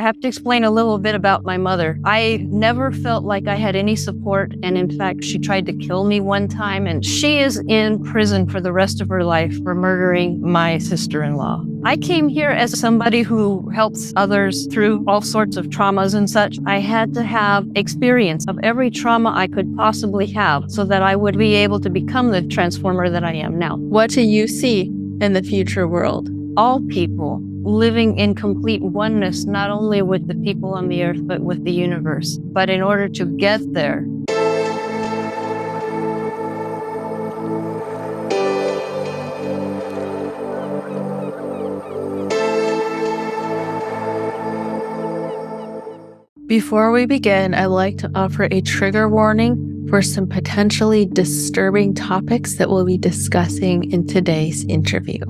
I have to explain a little bit about my mother. I never felt like I had any support. And in fact, she tried to kill me one time, and she is in prison for the rest of her life for murdering my sister-in-law. I came here as somebody who helps others through all sorts of traumas and such. I had to have experience of every trauma I could possibly have so that I would be able to become the transformer that I am now. What do you see in the future world? All people living in complete oneness, not only with the people on the earth, but with the universe. But in order to get there, Before we begin, I'd like to offer a trigger warning for some potentially disturbing topics that we'll be discussing in today's interview.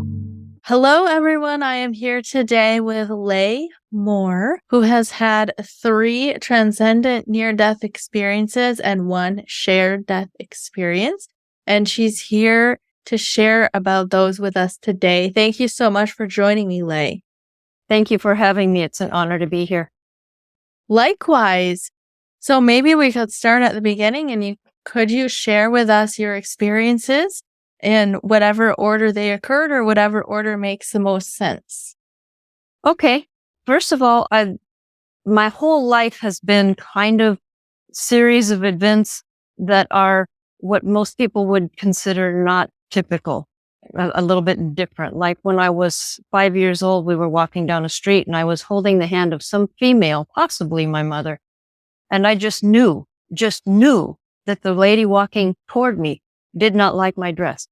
Hello, everyone. I am here today with Lei Mohr, who has had 3 transcendent near-death experiences and 1 shared death experience. And she's here to share about those with us today. Thank you so much for joining me, Lei. thank you for having me. It's an honor to be here. Likewise. So maybe we could start at the beginning, and could you share with us your experiences in whatever order they occurred or whatever order makes the most sense? Okay. First of all, my whole life has been kind of series of events that are what most people would consider not typical, a little bit different. Like when I was 5 years old, we were walking down a street and I was holding the hand of some female, possibly my mother. And I just knew that the lady walking toward me did not like my dress.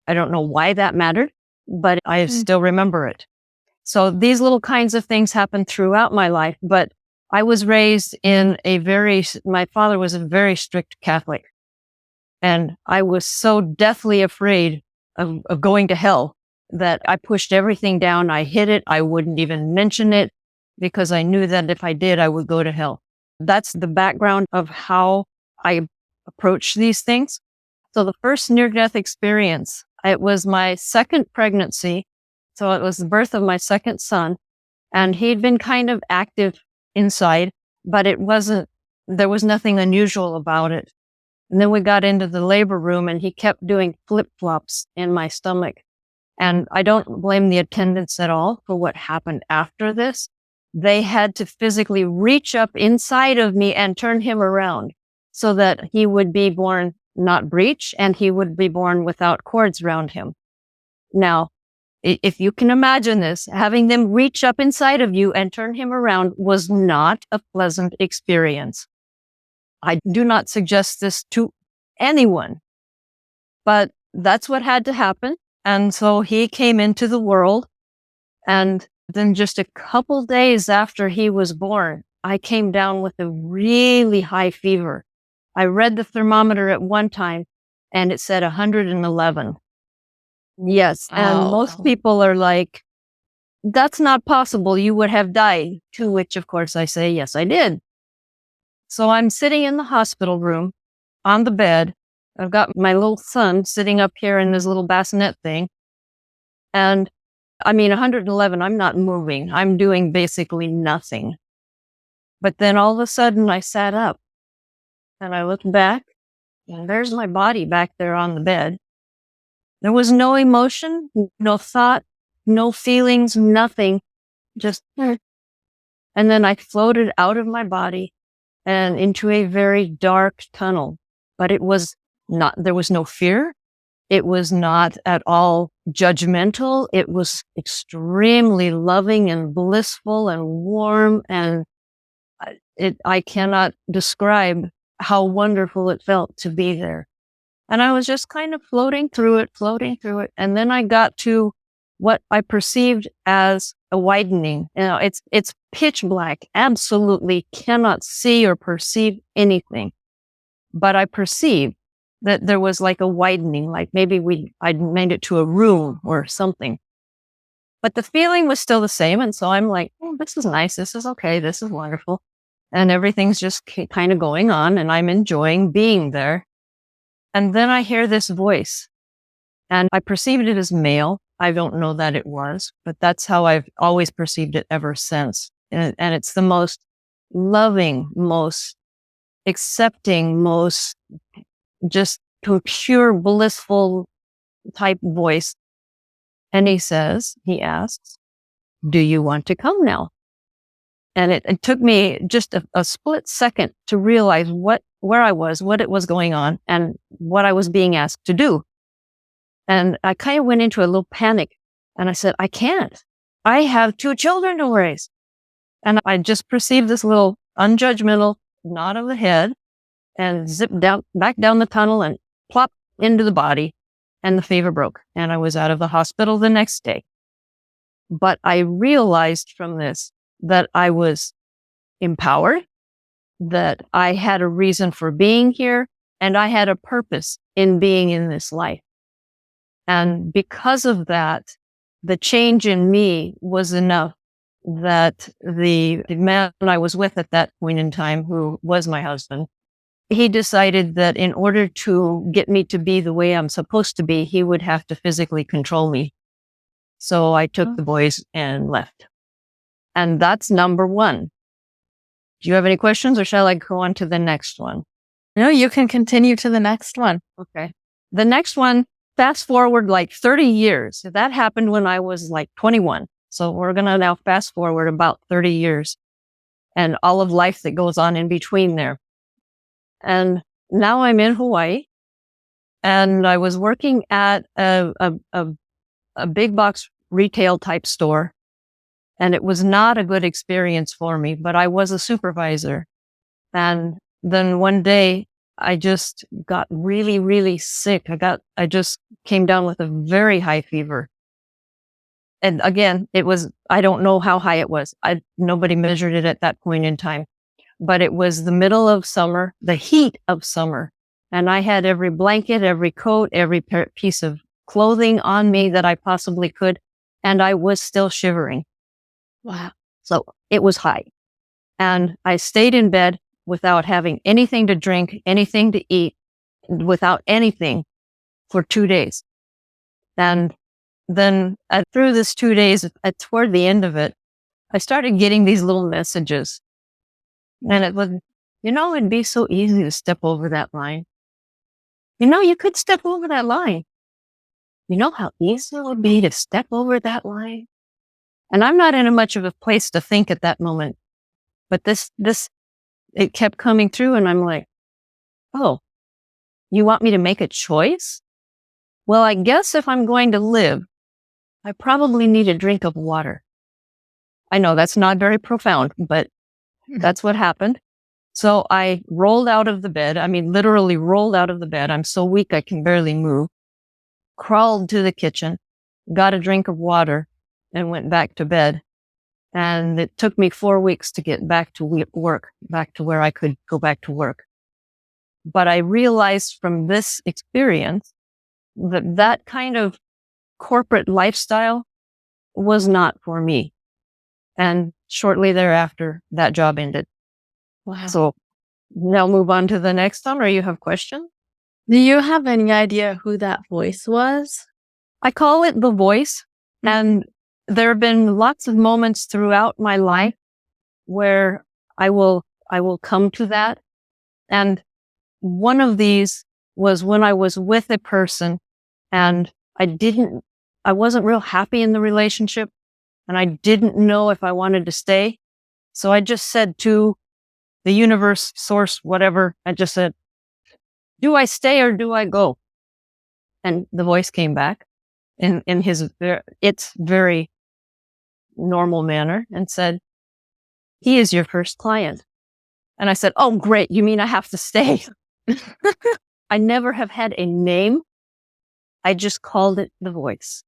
I don't know why that mattered, but I still remember it. So these little kinds of things happened throughout my life, but I was raised in my father was a very strict Catholic. And I was so deathly afraid of going to hell that I pushed everything down. I hid it. I wouldn't even mention it because I knew that if I did, I would go to hell. That's the background of how I approach these things. So the first near-death experience, it was my second pregnancy. So it was the birth of my second son, and he'd been kind of active inside, but there was nothing unusual about it. And then we got into the labor room and he kept doing flip-flops in my stomach. And I don't blame the attendants at all for what happened after this. They had to physically reach up inside of me and turn him around so that he would be born not breech and he would be born without cords around him. Now, if you can imagine this, having them reach up inside of you and turn him around was not a pleasant experience. I do not suggest this to anyone, but that's what had to happen. And so he came into the world. And then just a couple days after he was born, I came down with a really high fever. I read the thermometer at one time and it said 111. Yes. And most people are like, that's not possible. You would have died. To which, of course, I say, yes, I did. So I'm sitting in the hospital room on the bed. I've got my little son sitting up here in his little bassinet thing. And 111, I'm not moving. I'm doing basically nothing. But then all of a sudden I sat up and I looked back and there's my body back there on the bed. There was no emotion, no thought, no feelings, nothing, just, and then I floated out of my body and into a very dark tunnel. But there was no fear. It was not at all judgmental. It was extremely loving and blissful and warm. And I cannot describe how wonderful it felt to be there. And I was just kind of floating through it. And then I got to what I perceived as a widening. It's pitch black, absolutely cannot see or perceive anything. But I perceived that there was like a widening, like maybe I'd made it to a room or something. But the feeling was still the same. And so I'm like, oh, this is nice. This is okay. This is wonderful. And everything's just kind of going on and I'm enjoying being there. And then I hear this voice and I perceived it as male. I don't know that it was, but that's how I've always perceived it ever since. And it's the most loving, most accepting, most just pure blissful type voice. And he asks, do you want to come now? And it took me just a split second to realize where I was, what it was going on, and what I was being asked to do. And I kind of went into a little panic, and I said, I can't. I have 2 children to raise. And I just perceived this little unjudgmental nod of the head and zipped back down the tunnel and plop into the body, and the fever broke. And I was out of the hospital the next day. But I realized from this that I was empowered, that I had a reason for being here, and I had a purpose in being in this life. And because of that, the change in me was enough that the man I was with at that point in time, who was my husband, he decided that in order to get me to be the way I'm supposed to be, he would have to physically control me. So I took the boys and left. And that's number 1. Do you have any questions, or shall I go on to the next one? No, you can continue to the next one. Okay. The next one, fast forward like 30 years. That happened when I was like 21. So we're going to now fast forward about 30 years and all of life that goes on in between there. And now I'm in Hawaii, and I was working at a big box retail type store. And it was not a good experience for me, but I was a supervisor. And then one day I just got really, really sick. I just came down with a very high fever. And again, I don't know how high it was. Nobody measured it at that point in time, but it was the middle of summer, the heat of summer. And I had every blanket, every coat, every piece of clothing on me that I possibly could. And I was still shivering. Wow. So it was high. And I stayed in bed without having anything to drink, anything to eat, without anything for 2 days. And then through this 2 days, toward the end of it, I started getting these little messages. And it was, it'd be so easy to step over that line. You could step over that line. You know how easy it would be to step over that line? And I'm not in much of a place to think at that moment. But it kept coming through, and I'm like, oh, you want me to make a choice? Well, I guess if I'm going to live, I probably need a drink of water. I know that's not very profound, but that's what happened. So I rolled out of the bed. I mean, literally rolled out of the bed. I'm so weak I can barely move. Crawled to the kitchen, got a drink of water, and went back to bed. And it took me 4 weeks to get back to work, back to where I could go back to work. But I realized from this experience that kind of corporate lifestyle was not for me. And shortly thereafter, that job ended. Wow. So now move on to the next one, or you have questions? Do you have any idea who that voice was? I call it the voice. And there have been lots of moments throughout my life where I will come to that. And one of these was when I was with a person and I wasn't real happy in the relationship, and I didn't know if I wanted to stay. So I just said to the universe, source, whatever, I just said, do I stay or do I go? And the voice came back in its very normal manner and said, he is your first client. And I said, oh, great. You mean I have to stay? I never have had a name. I just called it the voice.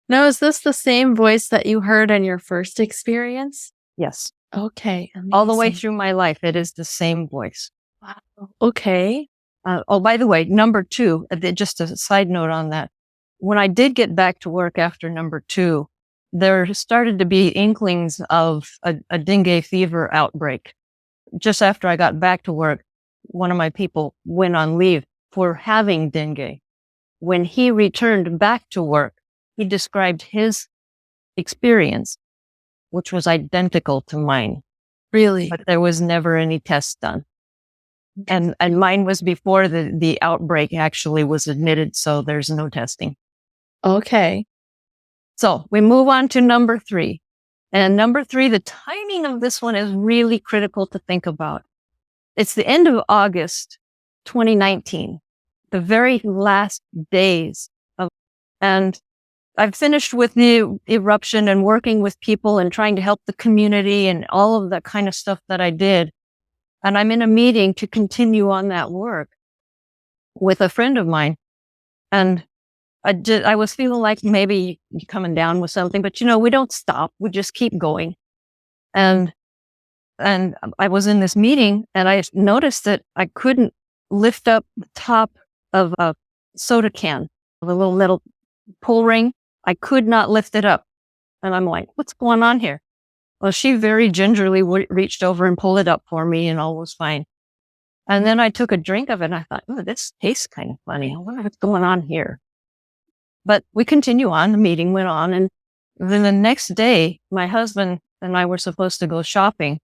Now, is this the same voice that you heard in your first experience? Yes. Okay. Amazing. All the way through my life, it is the same voice. Wow. Okay. By the way, number 2, just a side note on that. When I did get back to work after number 2, there started to be inklings of a dengue fever outbreak. Just after I got back to work, one of my people went on leave for having dengue. When he returned back to work, he described his experience. which was identical to mine, Really? but there was never any tests done. And mine was before the outbreak actually was admitted, so there's no testing. Okay. So we move on to number 3. And number 3, the timing of this one is really critical to think about. It's the end of August 2019, the very last days of, and I've finished with the eruption and working with people and trying to help the community and all of that kind of stuff that I did. And I'm in a meeting to continue on that work with a friend of mine. And I was feeling like maybe coming down with something, but we don't stop. We just keep going. And I was in this meeting and I noticed that I couldn't lift up the top of a soda can, of a little metal pull ring. I could not lift it up. And I'm like, what's going on here? Well, she very gingerly reached over and pulled it up for me and all was fine. And then I took a drink of it and I thought, oh, this tastes kind of funny. I wonder what's going on here. But we continue on. The meeting went on. And then the next day, my husband and I were supposed to go shopping.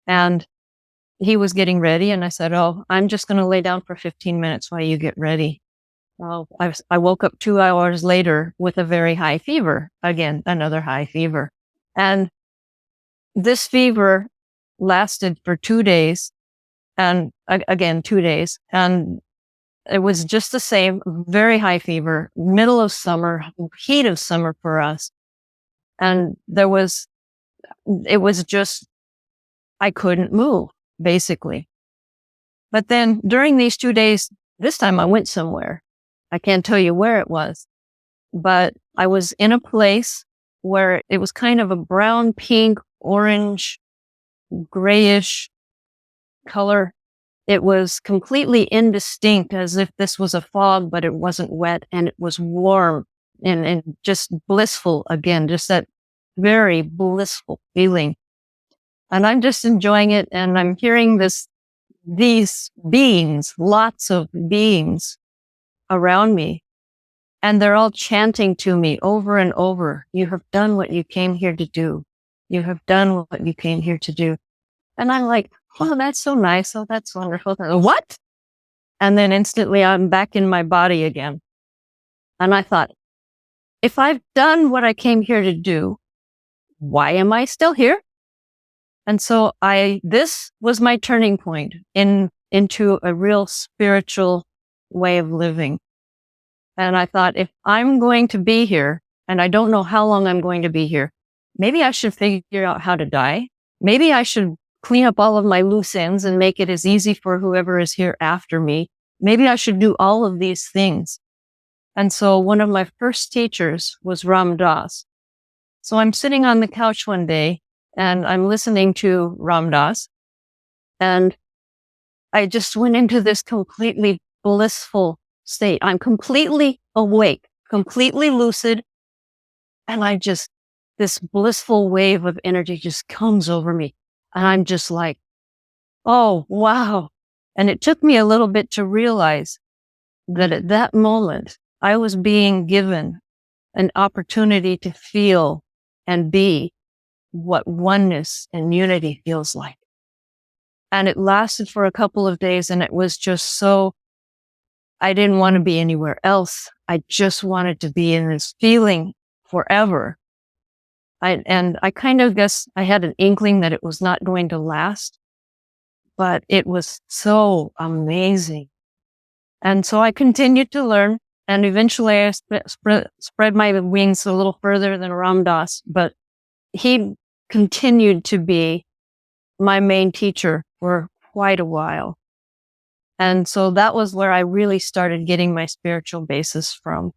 And he was getting ready. And I said, oh, I'm just going to lay down for 15 minutes while you get ready. Well, I woke up 2 hours later with a very high fever. Again, another high fever. And this fever lasted for 2 days. And again, 2 days. And it was just the same, very high fever, middle of summer, heat of summer for us. And it was just, I couldn't move, basically. But then during these 2 days, this time I went somewhere. I can't tell you where it was, but I was in a place where it was kind of a brown, pink, orange, grayish color. It was completely indistinct, as if this was a fog, but it wasn't wet, and it was warm and just blissful again, just that very blissful feeling. And I'm just enjoying it, and I'm hearing these beings, lots of beings around me, and they're all chanting to me over and over, you have done what you came here to do. You have done what you came here to do. And I'm like, oh, that's so nice. Oh, that's wonderful. What? And then instantly I'm back in my body again. And I thought, if I've done what I came here to do, why am I still here? And so this was my turning point into a real spiritual way of living. And I thought, if I'm going to be here, and I don't know how long I'm going to be here, maybe I should figure out how to die. Maybe I should clean up all of my loose ends and make it as easy for whoever is here after me. Maybe I should do all of these things. And so one of my first teachers was Ram Dass. So I'm sitting on the couch one day and I'm listening to Ram Dass, and I just went into this completely blissful state. I'm completely awake, completely lucid. And this blissful wave of energy just comes over me. And I'm just like, oh, wow. And it took me a little bit to realize that at that moment, I was being given an opportunity to feel and be what oneness and unity feels like. And it lasted for a couple of days, and it was just so, I didn't want to be anywhere else. I just wanted to be in this feeling forever. I kind of guess I had an inkling that it was not going to last, but it was so amazing. And so I continued to learn, and eventually I spread my wings a little further than Ram Dass, but he continued to be my main teacher for quite a while. And so that was where I really started getting my spiritual basis from.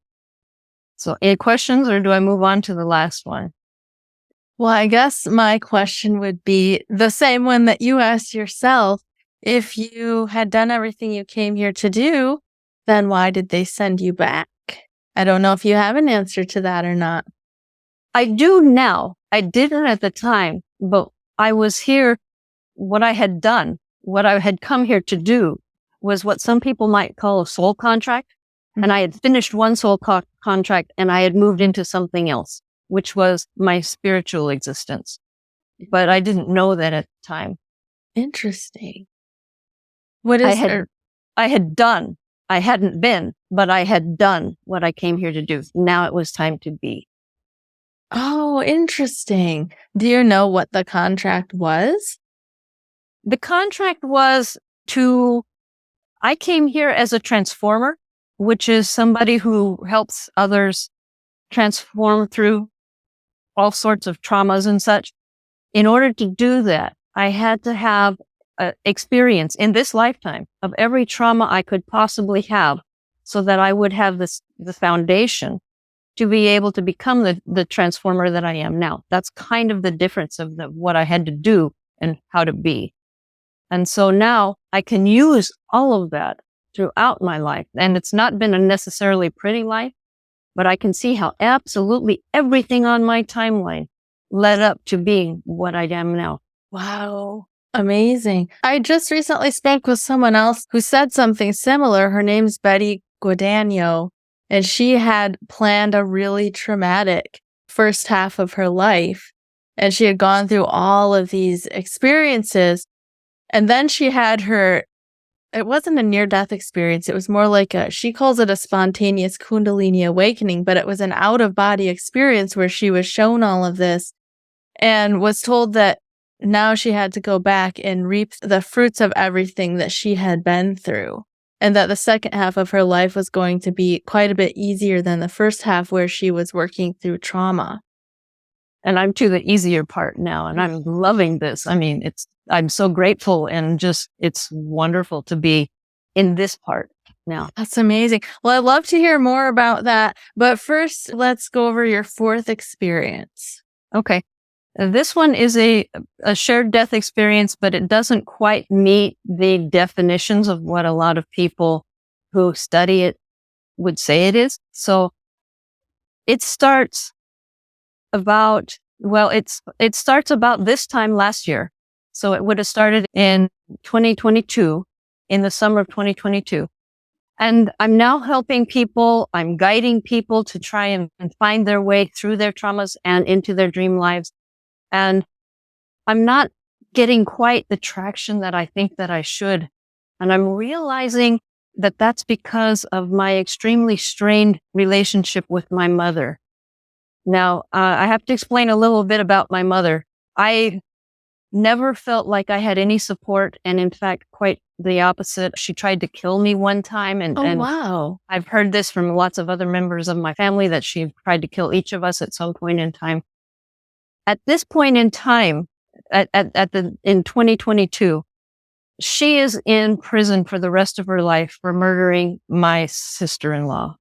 So any questions, or do I move on to the last one? Well, I guess my question would be the same one that you asked yourself. If you had done everything you came here to do, then why did they send you back? I don't know if you have an answer to that or not. I do now. I didn't at the time, but I was here. What I had done, what I had come here to do, was what some people might call a soul contract. And I had finished one soul contract and I had moved into something else. which was my spiritual existence. But I didn't know that at the time. Interesting. What I is had I had done. I hadn't been, but I had done what I came here to do. Now it was time to be. Oh, interesting. Do you know what the contract was? The contract was I came here as a transformer, which is somebody who helps others transform through all sorts of traumas and such. In order to do that, I had to have experience in this lifetime of every trauma I could possibly have so that I would have the foundation to be able to become the transformer that I am now. That's kind of the difference of what I had to do and how to be. And so now I can use all of that throughout my life. And it's not been a necessarily pretty life, but I can see how absolutely everything on my timeline led up to being what I am now. Wow. Amazing. I just recently spoke with someone else who said something similar. Her name's Betty Guadagno, and she had planned a really traumatic first half of her life. And she had gone through all of these experiences. And then she had it wasn't a near-death experience. It was more like she calls it a spontaneous Kundalini awakening, but it was an out-of-body experience where she was shown all of this and was told that now she had to go back and reap the fruits of everything that she had been through. And that the second half of her life was going to be quite a bit easier than the first half where she was working through trauma. And I'm to the easier part now, and I'm loving this. I mean, I'm so grateful, and it's wonderful to be in this part now. That's amazing. Well, I'd love to hear more about that. But first, let's go over your fourth experience. Okay. This one is a shared death experience, but it doesn't quite meet the definitions of what a lot of people who study it would say it is. So it starts about this time last year. So it would have started in 2022, in the summer of 2022. And I'm now helping people. I'm guiding people to try and find their way through their traumas and into their dream lives. And I'm not getting quite the traction that I think that I should. And I'm realizing that that's because of my extremely strained relationship with my mother. Now, I have to explain a little bit about my mother. I never felt like I had any support. And in fact, quite the opposite. She tried to kill me one time. And Wow. I've heard this from lots of other members of my family that she tried to kill each of us at some point in time. At this point in time, in 2022, she is in prison for the rest of her life for murdering my sister-in-law.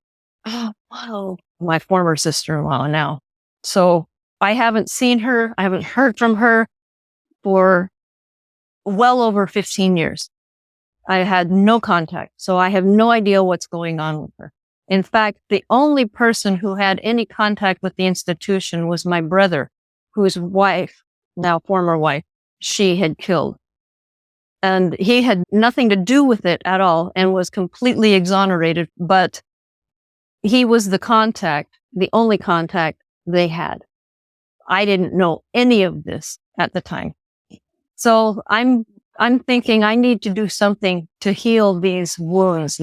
Oh, wow. My former sister-in-law now. So I haven't seen her. I haven't heard from her for well over 15 years. I had no contact. So I have no idea what's going on with her. In fact, the only person who had any contact with the institution was my brother, whose wife, now former wife, she had killed. And he had nothing to do with it at all and was completely exonerated, but he was the only contact they had. I didn't know any of this at the time. So I'm thinking I need to do something to heal these wounds,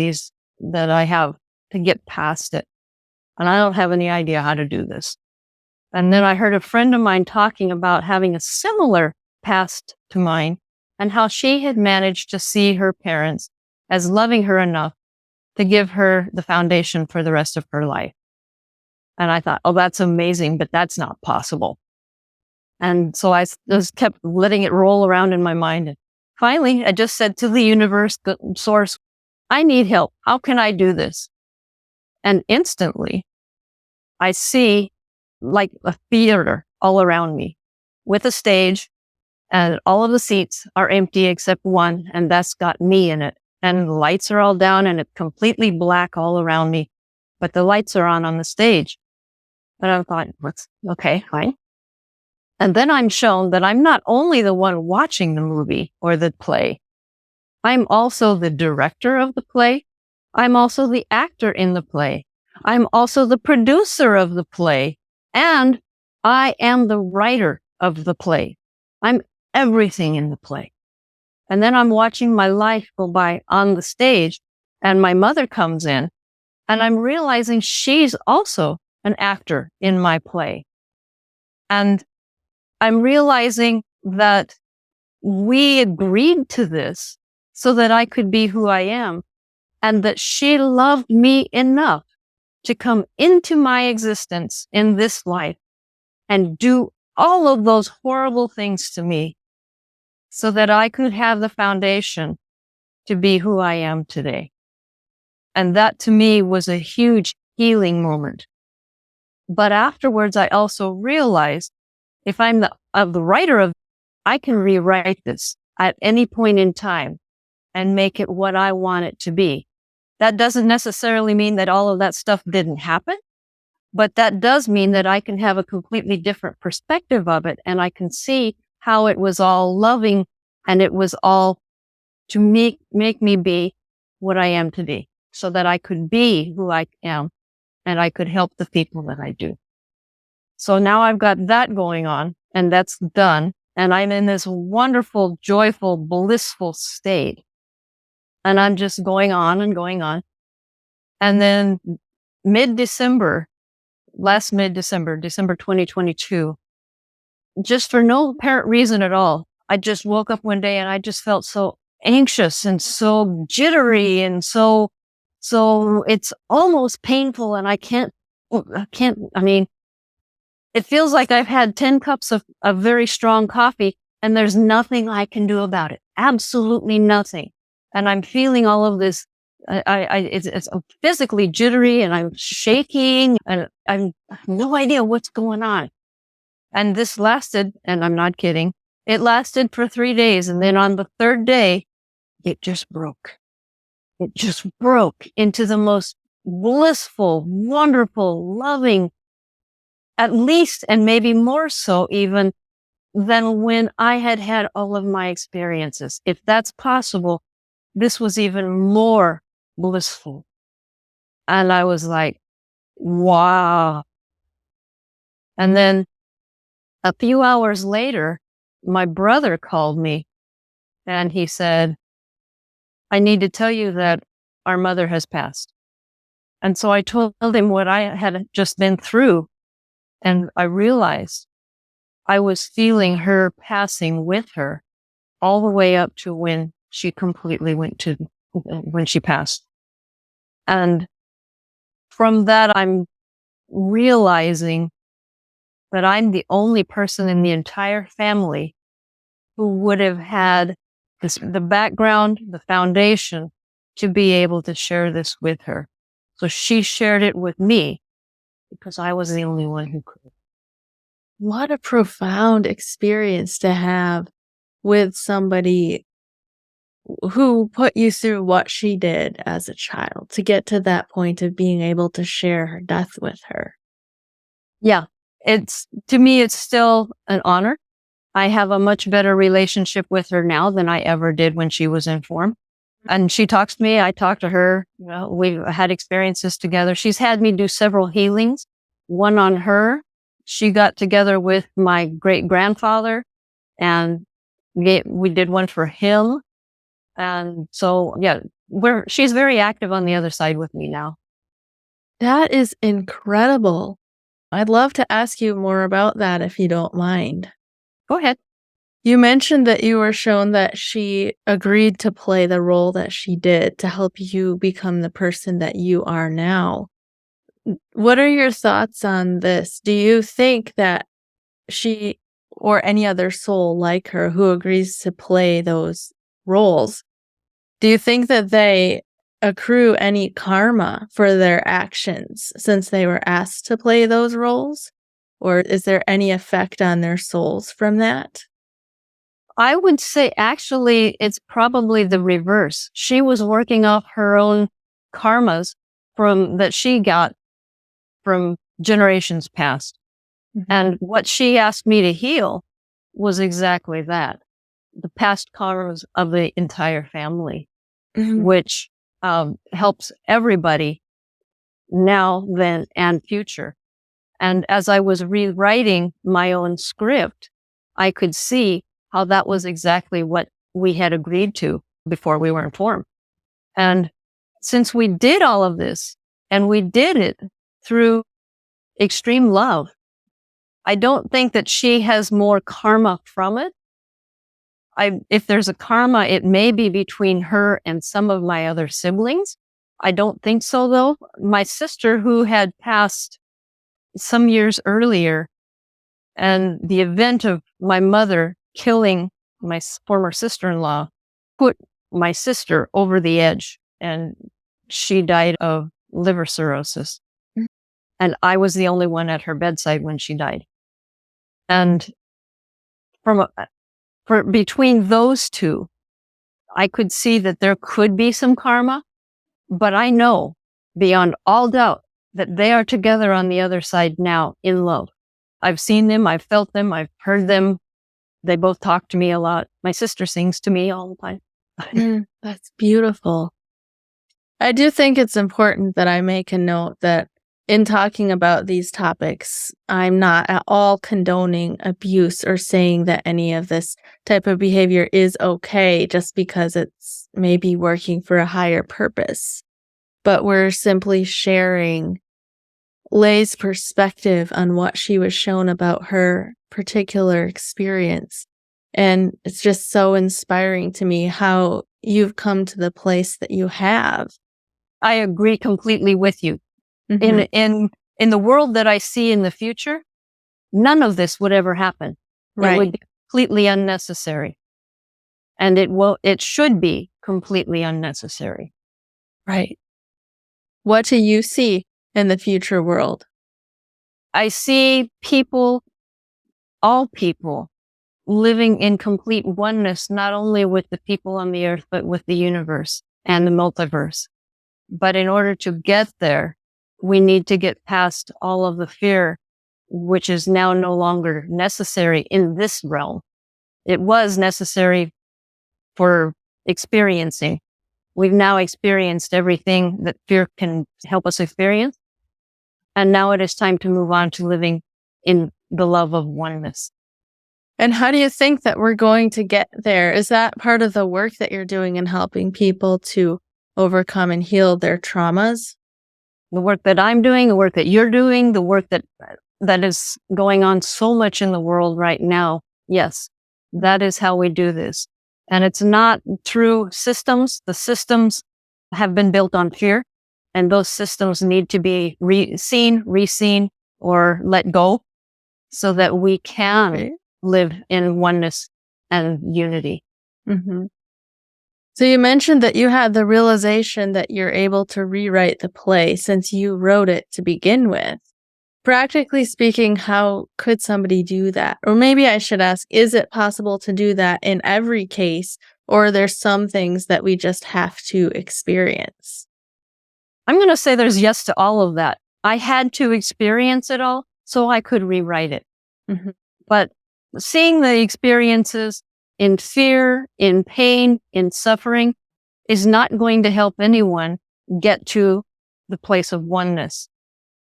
that I have, to get past it. And I don't have any idea how to do this. And then I heard a friend of mine talking about having a similar past to mine and how she had managed to see her parents as loving her enough to give her the foundation for the rest of her life. And I thought, oh, that's amazing, but that's not possible. And so I just kept letting it roll around in my mind. And finally, I just said to the universe, the source, I need help. How can I do this? And instantly, I see like a theater all around me with a stage, and all of the seats are empty except one, and that's got me in it. And the lights are all down and it's completely black all around me, but the lights are on the stage. But I thought, okay, fine. And then I'm shown that I'm not only the one watching the movie or the play, I'm also the director of the play. I'm also the actor in the play. I'm also the producer of the play. And I am the writer of the play. I'm everything in the play. And then I'm watching my life go by on the stage, and my mother comes in, and I'm realizing she's also an actor in my play. And I'm realizing that we agreed to this so that I could be who I am, and that she loved me enough to come into my existence in this life and do all of those horrible things to me so that I could have the foundation to be who I am today. And that to me was a huge healing moment. But afterwards, I also realized if I'm the writer of, I can rewrite this at any point in time and make it what I want it to be. That doesn't necessarily mean that all of that stuff didn't happen, but that does mean that I can have a completely different perspective of it. And I can see how it was all loving, and it was all to make me be what I am today, so that I could be who I am and I could help the people that I do. So now I've got that going on, and that's done. And I'm in this wonderful, joyful, blissful state. And I'm just going on and going on. And then mid-December, December 2022, just for no apparent reason at all, I just woke up one day and I just felt so anxious and so jittery and so it's almost painful. And I mean, it feels like I've had 10 cups of very strong coffee and there's nothing I can do about it. Absolutely nothing. And I'm feeling all of this. It's physically jittery and I'm shaking and I have no idea what's going on. And this lasted, and I'm not kidding, it lasted for 3 days. And then on the third day, it just broke. It just broke into the most blissful, wonderful, loving, at least, and maybe more so even than when I had had all of my experiences. If that's possible, this was even more blissful. And I was like, wow. And then a few hours later, my brother called me and he said, I need to tell you that our mother has passed. And so I told him what I had just been through. And I realized I was feeling her passing with her all the way up to when she completely when she passed. And from that, I'm realizing that I'm the only person in the entire family who would have had the background, the foundation to be able to share this with her. So she shared it with me because I was the only one who could. What a profound experience to have with somebody who put you through what she did as a child to get to that point of being able to share her death with her. Yeah, to me, it's still an honor. I have a much better relationship with her now than I ever did when she was in form. And she talks to me. I talk to her. You know, we've had experiences together. She's had me do several healings, one on her. She got together with my great grandfather and we did one for him. And so, yeah, she's very active on the other side with me now. That is incredible. I'd love to ask you more about that if you don't mind. Go ahead. You mentioned that you were shown that she agreed to play the role that she did to help you become the person that you are now. What are your thoughts on this? Do you think that she or any other soul like her who agrees to play those roles, do you think that they accrue any karma for their actions since they were asked to play those roles? Or is there any effect on their souls from that? I would say actually it's probably the reverse. She was working off her own karmas that she got from generations past. Mm-hmm. And what she asked me to heal was exactly that. The past karmas of the entire family, mm-hmm. which helps everybody now, then, and future. And as I was rewriting my own script, I could see how that was exactly what we had agreed to before we were informed. And since we did all of this and we did it through extreme love, I don't think that she has more karma from it. If there's a karma, it may be between her and some of my other siblings. I don't think so, though. My sister, who had passed some years earlier, and the event of my mother killing my former sister-in-law put my sister over the edge, and she died of liver cirrhosis. Mm. And I was the only one at her bedside when she died. And for between those two, I could see that there could be some karma, but I know beyond all doubt that they are together on the other side now in love. I've seen them, I've felt them, I've heard them. They both talk to me a lot. My sister sings to me all the time. That's beautiful. I do think it's important that I make a note that in talking about these topics, I'm not at all condoning abuse or saying that any of this type of behavior is okay just because it's maybe working for a higher purpose. But we're simply sharing Leigh's perspective on what she was shown about her particular experience. And it's just so inspiring to me how you've come to the place that you have. I agree completely with you. In the world that I see in the future, none of this would ever happen. Right. It would be completely unnecessary. And it should be completely unnecessary. Right. What do you see in the future world? I see people, all people, living in complete oneness, not only with the people on the earth, but with the universe and the multiverse. But in order to get there, we need to get past all of the fear, which is now no longer necessary in this realm. It was necessary for experiencing. We've now experienced everything that fear can help us experience. And now it is time to move on to living in the love of oneness. And how do you think that we're going to get there? Is that part of the work that you're doing in helping people to overcome and heal their traumas? The work that I'm doing, the work that you're doing, the work that is going on so much in the world right now. Yes, that is how we do this. And it's not through systems. The systems have been built on fear, and those systems need to be reseen, or let go so that we can live in oneness and unity. So you mentioned that you had the realization that you're able to rewrite the play since you wrote it to begin with. Practically speaking, how could somebody do that? Or maybe I should ask, is it possible to do that in every case, or are there some things that we just have to experience? I'm going to say there's yes to all of that. I had to experience it all so I could rewrite it. But seeing the experiences in fear, in pain, in suffering is not going to help anyone get to the place of oneness.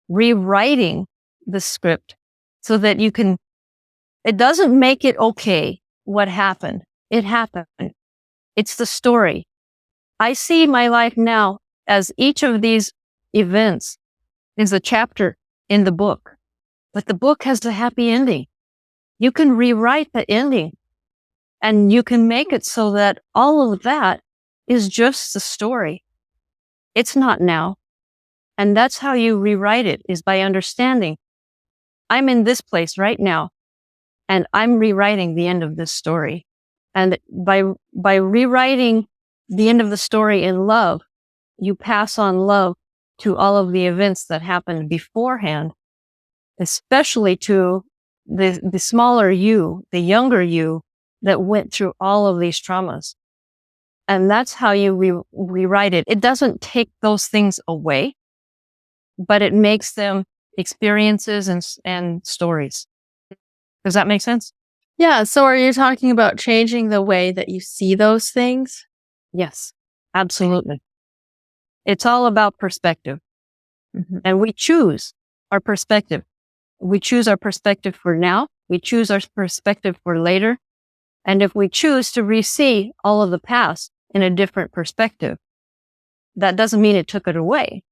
Rewriting the script so that it doesn't make it okay what happened. It happened. It's the story. I see my life now as each of these events is a chapter in the book, but the book has a happy ending. You can rewrite the ending, and you can make it so that all of that is just the story. It's not now. And that's how you rewrite it, is by understanding I'm in this place right now, and I'm rewriting the end of this story. And by rewriting the end of the story in love, you pass on love to all of the events that happened beforehand, especially to the smaller you, the younger you that went through all of these traumas. And that's how you rewrite it. It doesn't take those things away, but it makes them experiences and stories. Does that make sense? Yeah. So are you talking about changing the way that you see those things? Yes, absolutely. It's all about perspective. And we choose our perspective. We choose our perspective for now. We choose our perspective for later. And if we choose to re-see all of the past in a different perspective, that doesn't mean it took it away,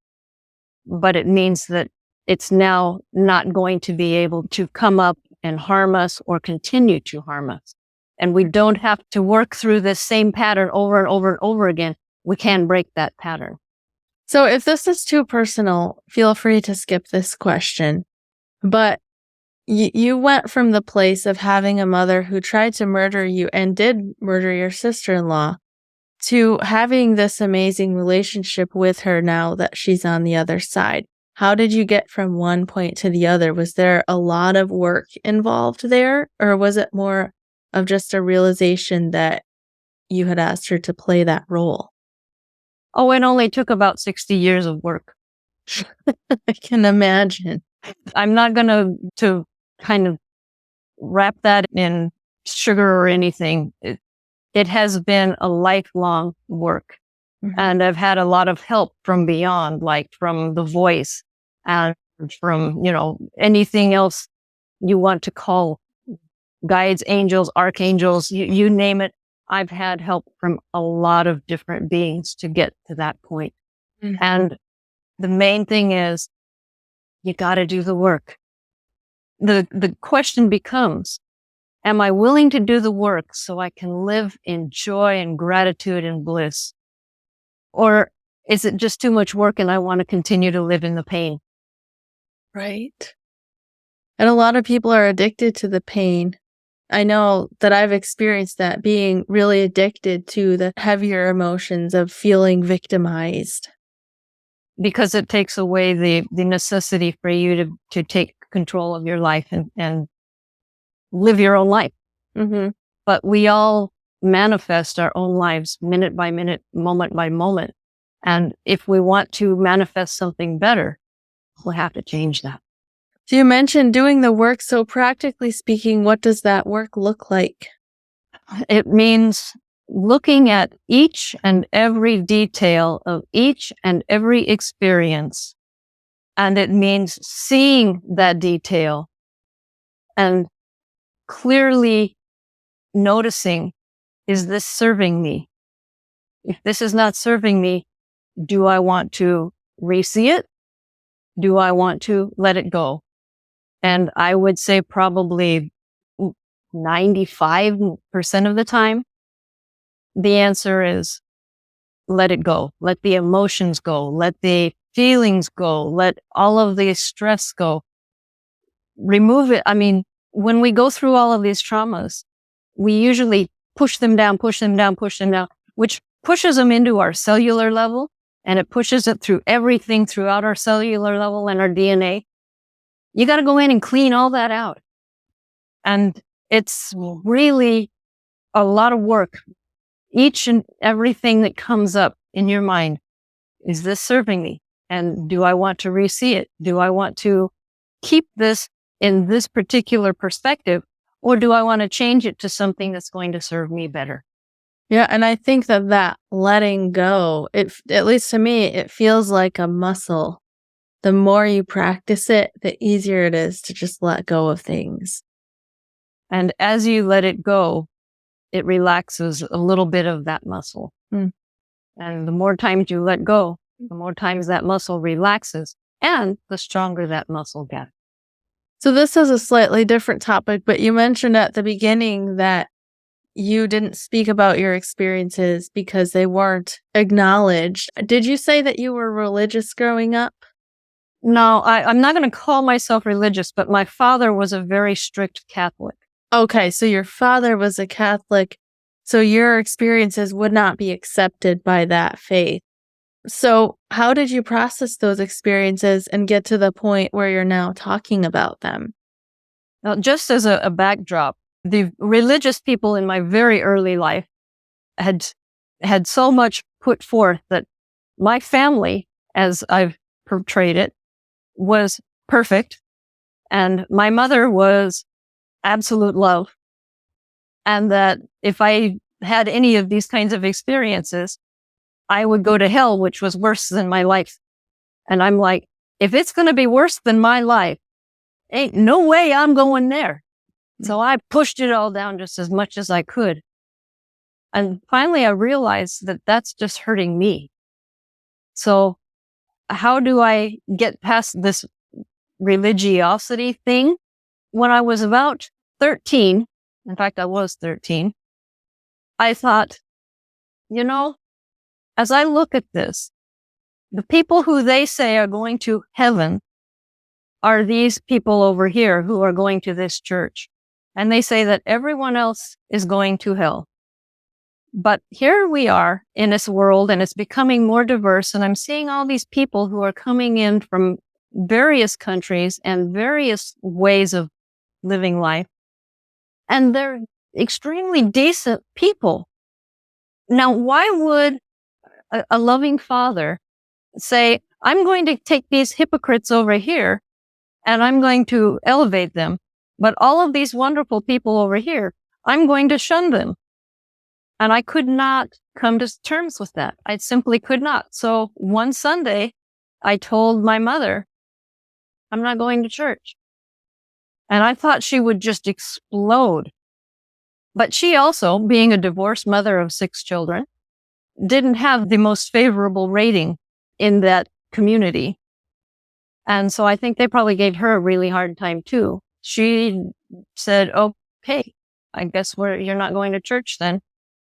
but it means that it's now not going to be able to come up and harm us or continue to harm us. And we don't have to work through this same pattern over and over and over again. We can break that pattern. So if this is too personal, feel free to skip this question. But you went from the place of having a mother who tried to murder you and did murder your sister-in-law to having this amazing relationship with her now that she's on the other side. How did you get from one point to the other? Was there a lot of work involved there, or was it more of just a realization that you had asked her to play that role? Oh, it only took about 60 years of work. I can imagine. I'm not going to kind of wrap that in sugar or anything. It has been a lifelong work. Mhm. And I've had a lot of help from beyond, like from the voice and from, anything else you want to call guides, angels, archangels, you name it. I've had help from a lot of different beings to get to that point. Mhm. And the main thing is you got to do the work. The question becomes, am I willing to do the work so I can live in joy and gratitude and bliss? Or is it just too much work and I want to continue to live in the pain? Right. And a lot of people are addicted to the pain. I know that I've experienced that, being really addicted to the heavier emotions of feeling victimized. Because it takes away the necessity for you to take control of your life and live your own life. Mm-hmm. But we all manifest our own lives minute by minute, moment by moment. And if we want to manifest something better, we'll have to change that. So you mentioned doing the work. So practically speaking, what does that work look like? It means looking at each and every detail of each and every experience. And it means seeing that detail and clearly noticing, is this serving me? If this is not serving me, do I want to re-see it? Do I want to let it go? And I would say probably 95% of the time, the answer is let it go. Let the emotions go. Let the feelings go. Let all of the stress go. Remove it. I mean, when we go through all of these traumas, we usually push them down, which pushes them into our cellular level, and it pushes it through everything throughout our cellular level and our DNA. You got to go in and clean all that out. And it's really a lot of work. Each and everything that comes up in your mind, is this serving me? And do I want to re-see it? Do I want to keep this in this particular perspective? Or do I want to change it to something that's going to serve me better? Yeah, and I think that letting go, at least to me, it feels like a muscle. The more you practice it, the easier it is to just let go of things. And as you let it go, it relaxes a little bit of that muscle. Mm. And the more times you let go, the more times that muscle relaxes, and the stronger that muscle gets. So this is a slightly different topic, but you mentioned at the beginning that you didn't speak about your experiences because they weren't acknowledged. Did you say that you were religious growing up? No, I'm not going to call myself religious, but my father was a very strict Catholic. Okay, so your father was a Catholic, so your experiences would not be accepted by that faith. So how did you process those experiences and get to the point where you're now talking about them? Now, just as a backdrop, the religious people in my very early life had so much put forth that my family, as I've portrayed it, was perfect. And my mother was absolute love. And that if I had any of these kinds of experiences, I would go to hell, which was worse than my life. And I'm like, if it's going to be worse than my life, Ain't no way I'm going there. So I pushed it all down just as much as I could. And finally, I realized that that's just hurting me. So how do I get past this religiosity thing? When I was about 13, in fact, I was 13, I thought, as I look at this, the people who they say are going to heaven are these people over here who are going to this church. And they say that everyone else is going to hell. But here we are in this world, and it's becoming more diverse. And I'm seeing all these people who are coming in from various countries and various ways of living life. And they're extremely decent people. Now, why would a loving father say, I'm going to take these hypocrites over here and I'm going to elevate them, but all of these wonderful people over here, I'm going to shun them? And I could not come to terms with that. I simply could not. So one Sunday, I told my mother, I'm not going to church. And I thought she would just explode. But she also, being a divorced mother of 6 children, didn't have the most favorable rating in that community. And so I think they probably gave her a really hard time too. She said, okay, I guess you're not going to church then.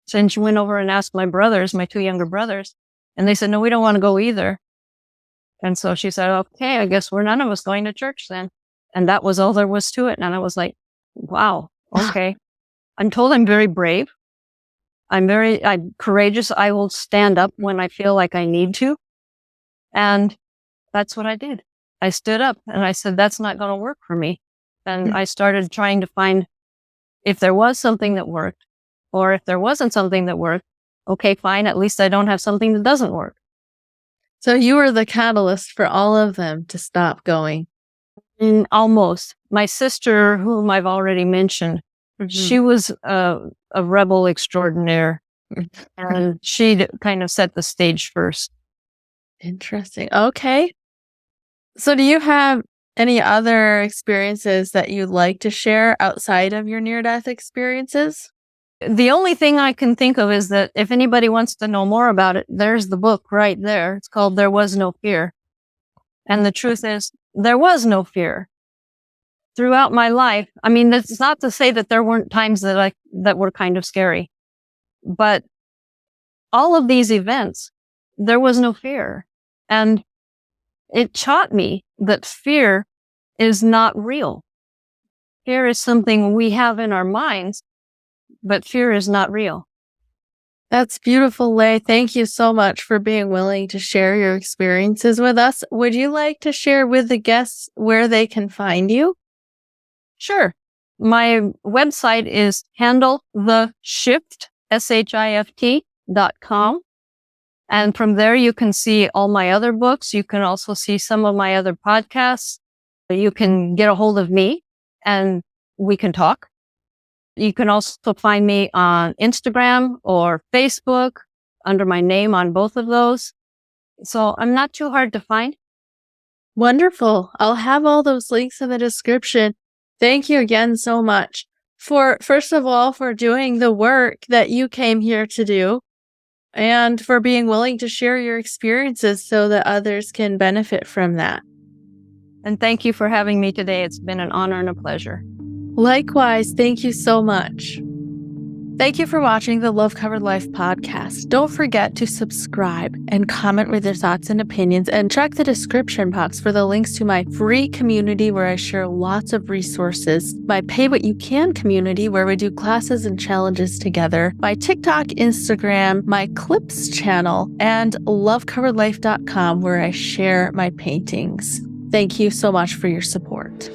So then she went over and asked my brothers, my 2 younger brothers, and they said, no, we don't want to go either. And so she said, okay, I guess we're none of us going to church then. And that was all there was to it. And I was like, wow, okay. I'm told I'm very brave. I'm courageous. I will stand up when I feel like I need to. And that's what I did. I stood up and I said, that's not going to work for me. And I started trying to find if there was something that worked, or if there wasn't something that worked, okay, fine. At least I don't have something that doesn't work. So you were the catalyst for all of them to stop going. Almost. My sister, whom I've already mentioned, she was a rebel extraordinaire, and she kind of set the stage first. Interesting. Okay. So do you have any other experiences that you'd like to share outside of your near-death experiences? The only thing I can think of is that if anybody wants to know more about it, there's the book right there. It's called There Was No Fear. And the truth is, there was no fear. Throughout my life, I mean, that's not to say that there weren't times that were kind of scary, but all of these events, there was no fear. And it taught me that fear is not real. Fear is something we have in our minds, but fear is not real. That's beautiful, Lei. Thank you so much for being willing to share your experiences with us. Would you like to share with the guests where they can find you? Sure. My website is handletheshift, SHIFT.com. And from there, you can see all my other books. You can also see some of my other podcasts. You can get a hold of me and we can talk. You can also find me on Instagram or Facebook under my name on both of those. So I'm not too hard to find. Wonderful. I'll have all those links in the description. Thank you again so much first of all, for doing the work that you came here to do, and for being willing to share your experiences so that others can benefit from that. And thank you for having me today. It's been an honor and a pleasure. Likewise, thank you so much. Thank you for watching the Love Covered Life podcast. Don't forget to subscribe and comment with your thoughts and opinions, and check the description box for the links to my free community where I share lots of resources, my Pay What You Can community where we do classes and challenges together, my TikTok, Instagram, my Clips channel, and lovecoveredlife.com where I share my paintings. Thank you so much for your support.